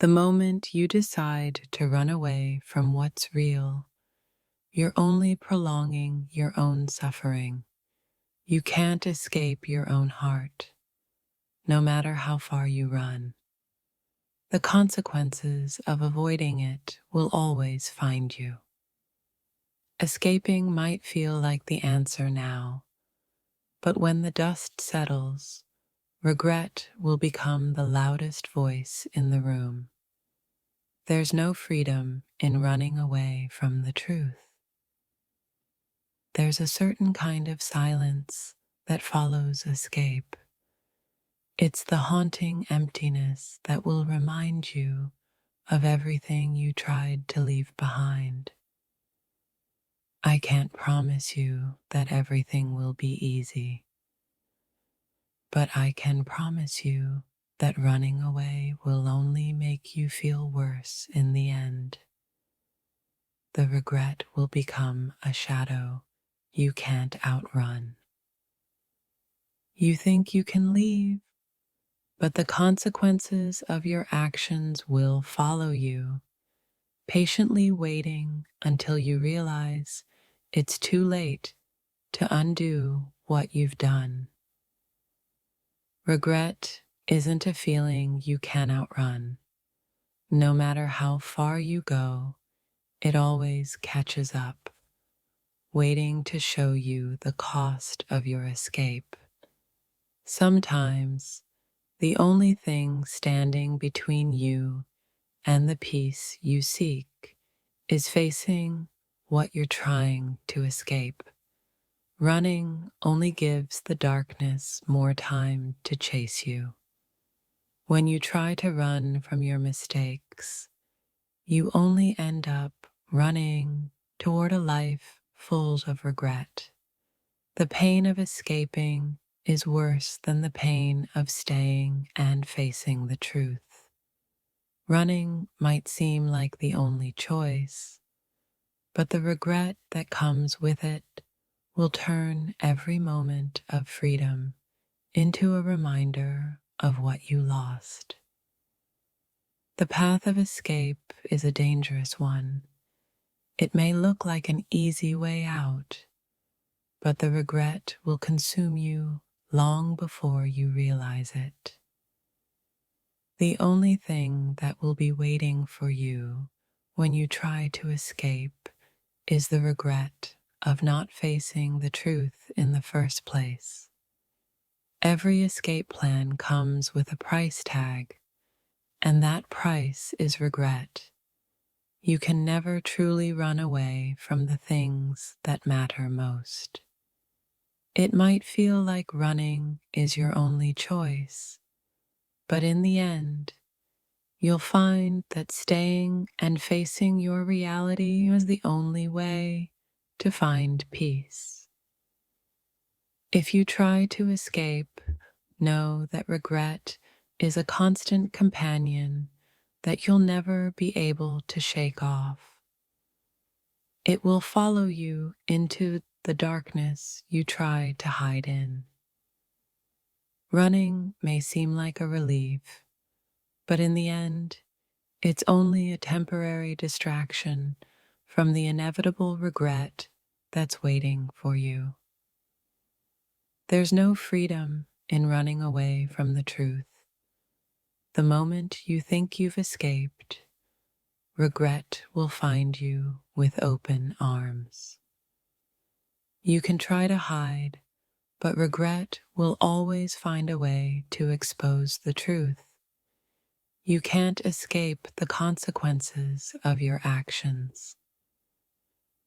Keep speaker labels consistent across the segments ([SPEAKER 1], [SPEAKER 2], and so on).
[SPEAKER 1] The moment you decide to run away from what's real, you're only prolonging your own suffering. You can't escape your own heart, no matter how far you run. The consequences of avoiding it will always find you. Escaping might feel like the answer now, but when the dust settles, regret will become the loudest voice in the room. There's no freedom in running away from the truth. There's a certain kind of silence that follows escape. It's the haunting emptiness that will remind you of everything you tried to leave behind. I can't promise you that everything will be easy, but I can promise you that running away will only make you feel worse in the end. The regret will become a shadow you can't outrun. You think you can leave, but the consequences of your actions will follow you, patiently waiting until you realize it's too late to undo what you've done. Regret isn't a feeling you can outrun. No matter how far you go, it always catches up, waiting to show you the cost of your escape. Sometimes, the only thing standing between you and the peace you seek is facing what you're trying to escape. Running only gives the darkness more time to chase you. When you try to run from your mistakes, you only end up running toward a life full of regret. The pain of escaping is worse than the pain of staying and facing the truth. Running might seem like the only choice, but the regret that comes with it will turn every moment of freedom into a reminder of what you lost. The path of escape is a dangerous one. It may look like an easy way out, but the regret will consume you long before you realize it. The only thing that will be waiting for you when you try to escape is the regret of not facing the truth in the first place. Every escape plan comes with a price tag, and that price is regret. You can never truly run away from the things that matter most. It might feel like running is your only choice, but in the end, you'll find that staying and facing your reality is the only way to find peace. If you try to escape, know that regret is a constant companion that you'll never be able to shake off. It will follow you into the darkness you try to hide in. Running may seem like a relief, but in the end, it's only a temporary distraction from the inevitable regret that's waiting for you. There's no freedom in running away from the truth. The moment you think you've escaped, regret will find you with open arms. You can try to hide, but regret will always find a way to expose the truth. You can't escape the consequences of your actions.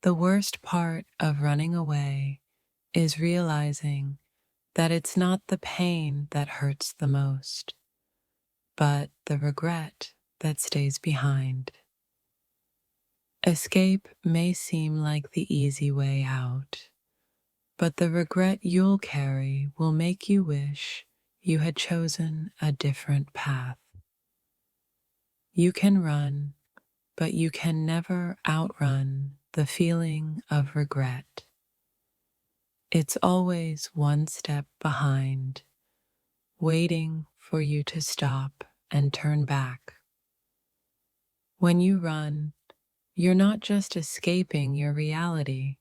[SPEAKER 1] The worst part of running away is realizing that it's not the pain that hurts the most, but the regret that stays behind. Escape may seem like the easy way out, but the regret you'll carry will make you wish you had chosen a different path. You can run, but you can never outrun the feeling of regret. It's always one step behind, waiting for you to stop and turn back. When you run, you're not just escaping your reality,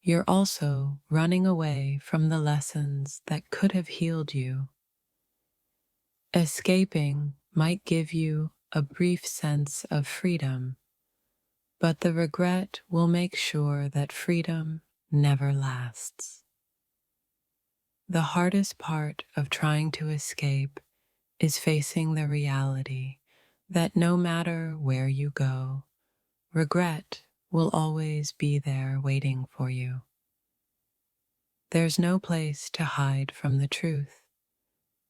[SPEAKER 1] you're also running away from the lessons that could have healed you. Escaping might give you a brief sense of freedom, but the regret will make sure that freedom never lasts. The hardest part of trying to escape is facing the reality that no matter where you go, regret will always be there waiting for you. There's no place to hide from the truth,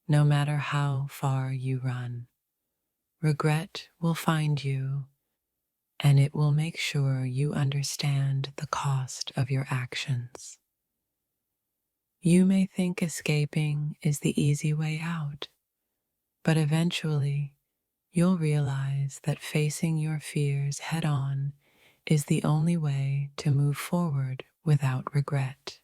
[SPEAKER 1] no matter how far you run. Regret will find you, and it will make sure you understand the cost of your actions. You may think escaping is the easy way out, but eventually you'll realize that facing your fears head on is the only way to move forward without regret.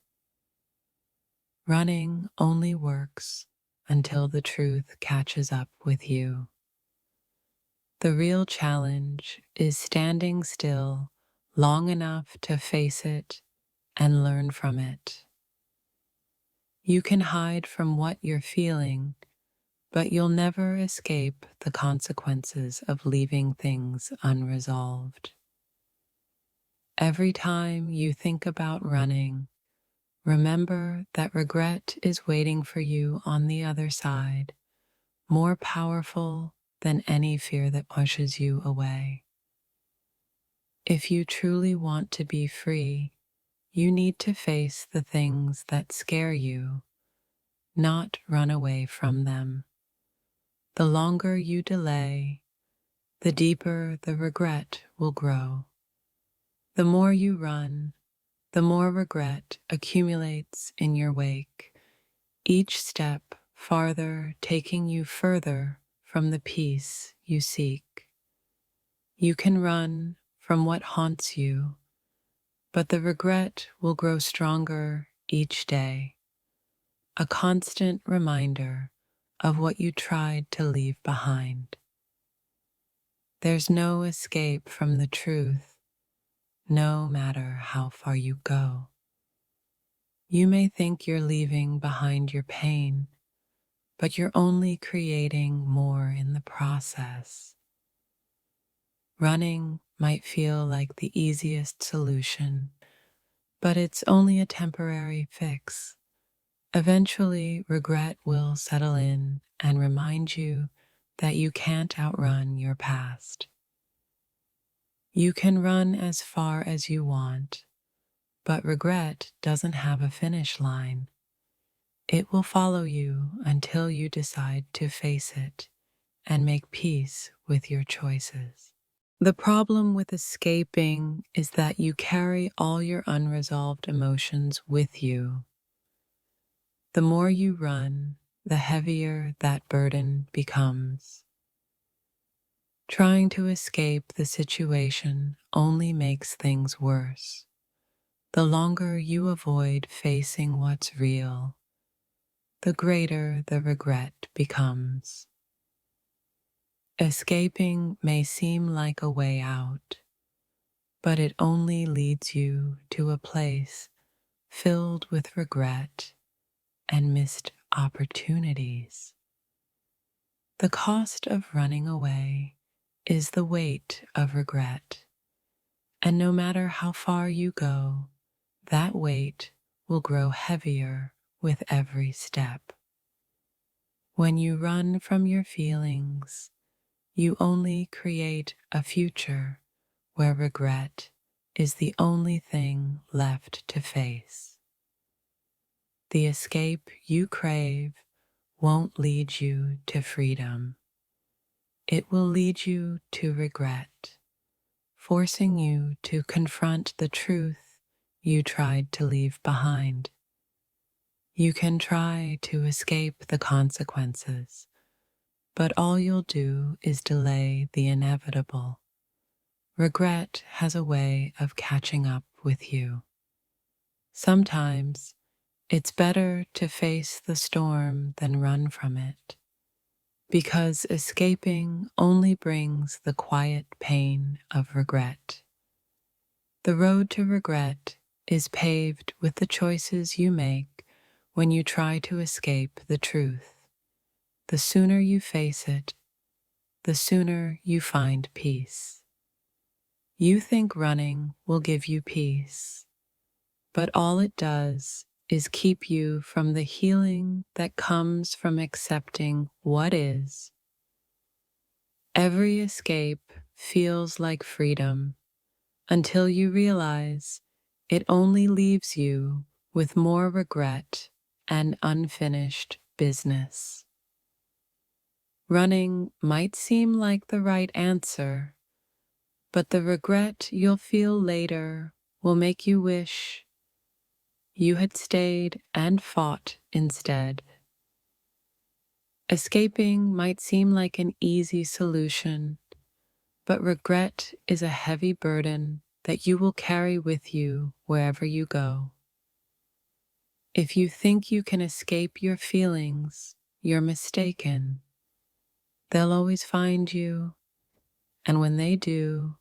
[SPEAKER 1] Running only works until the truth catches up with you. The real challenge is standing still long enough to face it and learn from it. You can hide from what you're feeling, but you'll never escape the consequences of leaving things unresolved. Every time you think about running, remember that regret is waiting for you on the other side, more powerful than any fear that pushes you away. If you truly want to be free, you need to face the things that scare you, not run away from them. The longer you delay, the deeper the regret will grow. The more you run, the more regret accumulates in your wake, each step farther taking you further from the peace you seek. You can run from what haunts you, but the regret will grow stronger each day, a constant reminder of what you tried to leave behind. There's no escape from the truth, no matter how far you go. You may think you're leaving behind your pain, but you're only creating more in the process. Running might feel like the easiest solution, but it's only a temporary fix. Eventually, regret will settle in and remind you that you can't outrun your past. You can run as far as you want, but regret doesn't have a finish line. It will follow you until you decide to face it and make peace with your choices. The problem with escaping is that you carry all your unresolved emotions with you. The more you run, the heavier that burden becomes. Trying to escape the situation only makes things worse. The longer you avoid facing what's real, the greater the regret becomes. Escaping may seem like a way out, but it only leads you to a place filled with regret and missed opportunities. The cost of running away is the weight of regret, and no matter how far you go, that weight will grow heavier with every step. When you run from your feelings, you only create a future where regret is the only thing left to face. The escape you crave won't lead you to freedom. It will lead you to regret, forcing you to confront the truth you tried to leave behind. You can try to escape the consequences, but all you'll do is delay the inevitable. Regret has a way of catching up with you. Sometimes it's better to face the storm than run from it. because escaping only brings the quiet pain of regret. The road to regret is paved with the choices you make when you try to escape the truth. The sooner you face it, the sooner you find peace. You think running will give you peace, but all it does is keep you from the healing that comes from accepting what is. Every escape feels like freedom until you realize it only leaves you with more regret and unfinished business. Running might seem like the right answer, but the regret you'll feel later will make you wish you had stayed and fought instead. Escaping might seem like an easy solution, but regret is a heavy burden that you will carry with you wherever you go. If you think you can escape your feelings, you're mistaken. They'll always find you, and when they do,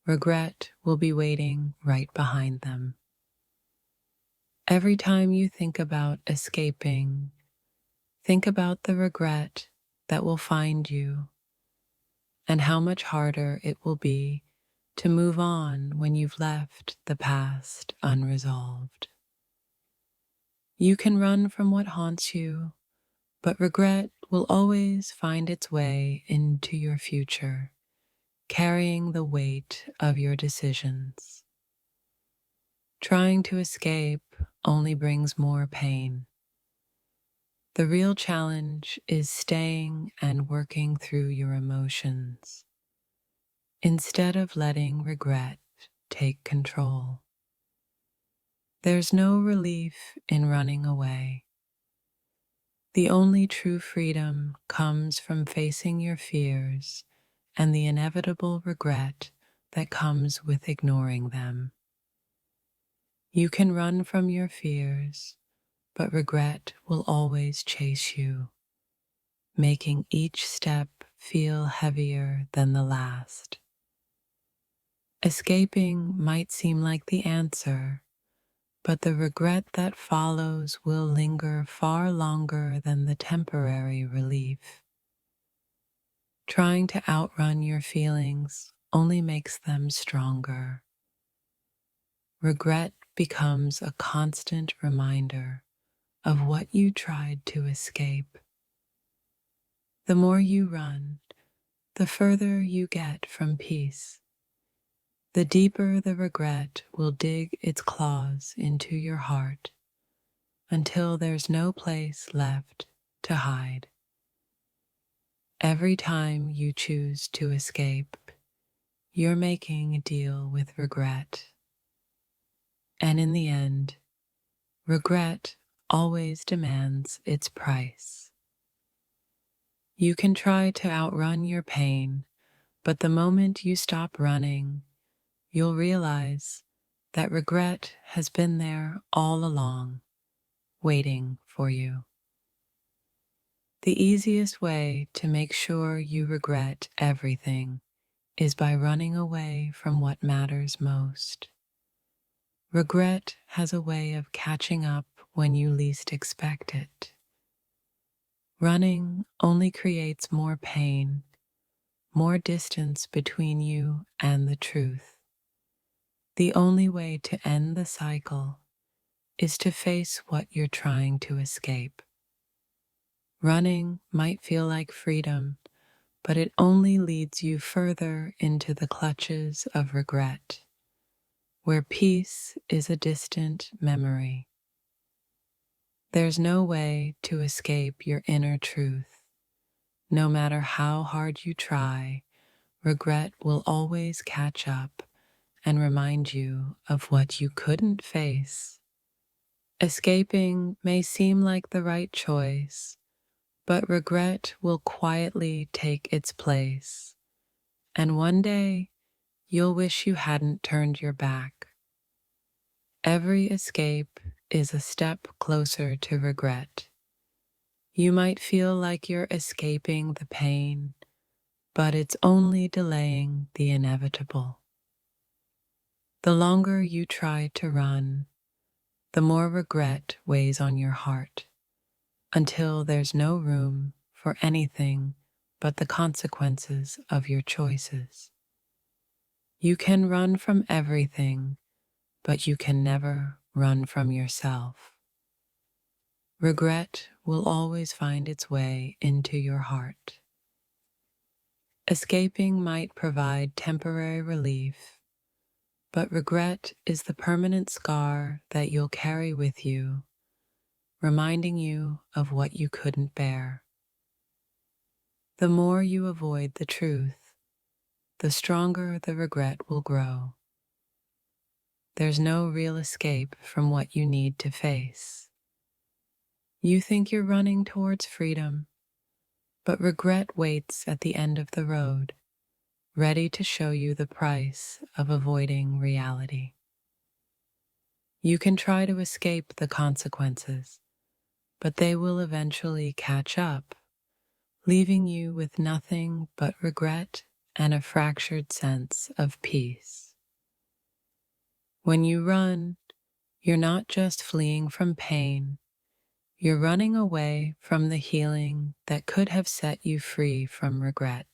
[SPEAKER 1] regret will be waiting right behind them. Every time you think about escaping, think about the regret that will find you and how much harder it will be to move on when you've left the past unresolved. You can run from what haunts you, but regret will always find its way into your future, carrying the weight of your decisions. Trying to escape only brings more pain. The real challenge is staying and working through your emotions, instead of letting regret take control. There's no relief in running away. The only true freedom comes from facing your fears and the inevitable regret that comes with ignoring them. You can run from your fears, but regret will always chase you, making each step feel heavier than the last. Escaping might seem like the answer, but the regret that follows will linger far longer than the temporary relief. Trying to outrun your feelings only makes them stronger. Regret becomes a constant reminder of what you tried to escape. The more you run, the further you get from peace. The deeper the regret will dig its claws into your heart until there's no place left to hide. Every time you choose to escape, you're making a deal with regret. And in the end, regret always demands its price. You can try to outrun your pain, but the moment you stop running, you'll realize that regret has been there all along, waiting for you. The easiest way to make sure you regret everything is by running away from what matters most. Regret has a way of catching up when you least expect it. Running only creates more pain, more distance between you and the truth. The only way to end the cycle is to face what you're trying to escape. Running might feel like freedom, but it only leads you further into the clutches of regret, where peace is a distant memory. There's no way to escape your inner truth. No matter how hard you try, regret will always catch up and remind you of what you couldn't face. Escaping may seem like the right choice, but regret will quietly take its place, and one day you'll wish you hadn't turned your back. Every escape is a step closer to regret. You might feel like you're escaping the pain, but it's only delaying the inevitable. The longer you try to run, the more regret weighs on your heart, until there's no room for anything but the consequences of your choices. You can run from everything, but you can never run from yourself. Regret will always find its way into your heart. Escaping might provide temporary relief, but regret is the permanent scar that you'll carry with you, reminding you of what you couldn't bear. The more you avoid the truth, the stronger the regret will grow. There's no real escape from what you need to face. You think you're running towards freedom, but regret waits at the end of the road, ready to show you the price of avoiding reality. You can try to escape the consequences, but they will eventually catch up, leaving you with nothing but regret and a fractured sense of peace. When you run, you're not just fleeing from pain, you're running away from the healing that could have set you free from regret.